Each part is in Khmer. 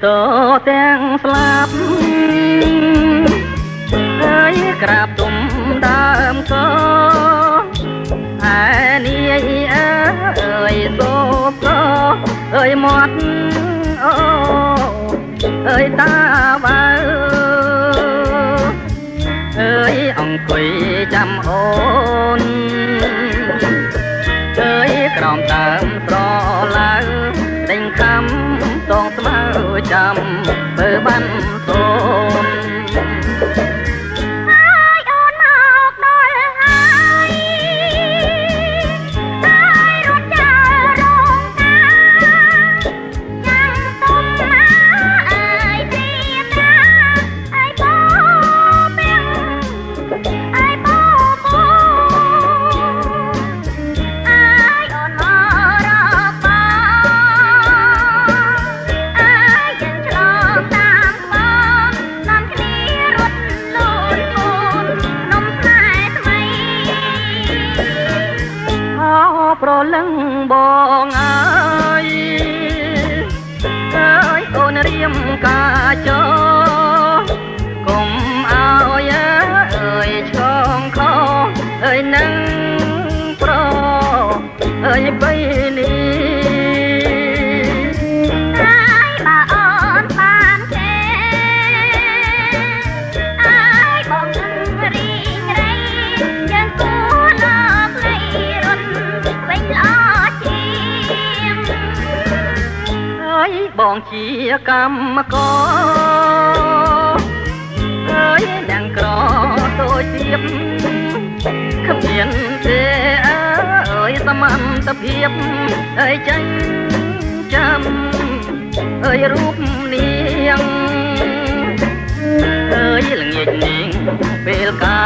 តទាំងស្លាប់ហើយក្រាបទុំដើមកឯនាយអើយសូបអើយមាត់អូអើយតាបើអើយអង្គុយចាំអូនអើយក្រោមដើមស្រឡៅដេញខំតងស្មៅចាំបើបានសូនប្រលឹងបងអើយអូនរៀមកាចកុំអើយអើយឆ្កងខអើយនឹងប្រអើយបីនេះបងជាកម្មករអើយទាំងក្រដូចទៀបគ្មានទេអើយសមត្ថភាពអើយចាញ់ចាំអើយរូបនាងអើយល្ងាចនាងពេលកា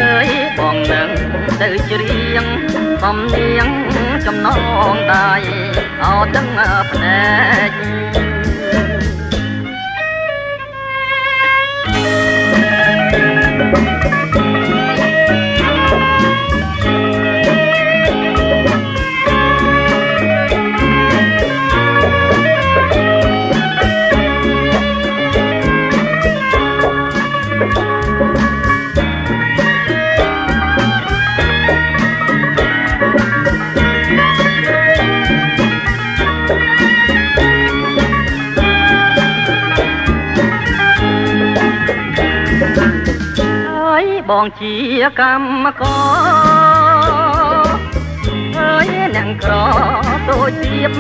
អើយបងនឹងទៅច្រៀងបំនាងចំណងដៃអោទាំងភ្នែកបងជាកម្មករអើយអ្នកក្រដូចទៀប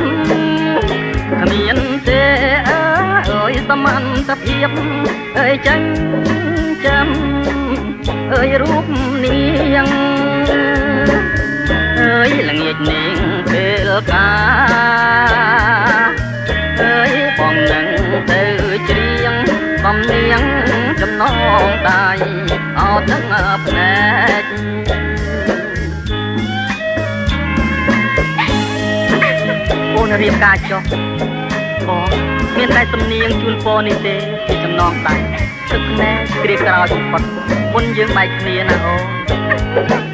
គ្មានទេអើយសមត្ថភាពអើយចាញ់ចាំអើយរូបនាងអើយល្ងាចនាងពេលកាអើយបងនឹងទៅច្រៀងបំនាងចំណងដៃអោទាំងភ្នែកអូនរៀបការចុះបងមានតែសំនៀងជូនពរនេះទេជាចំណងដៃទឹកភ្នែកគ្រាក្រោយបំផុតមុនយើងបែកគ្នាណាអូន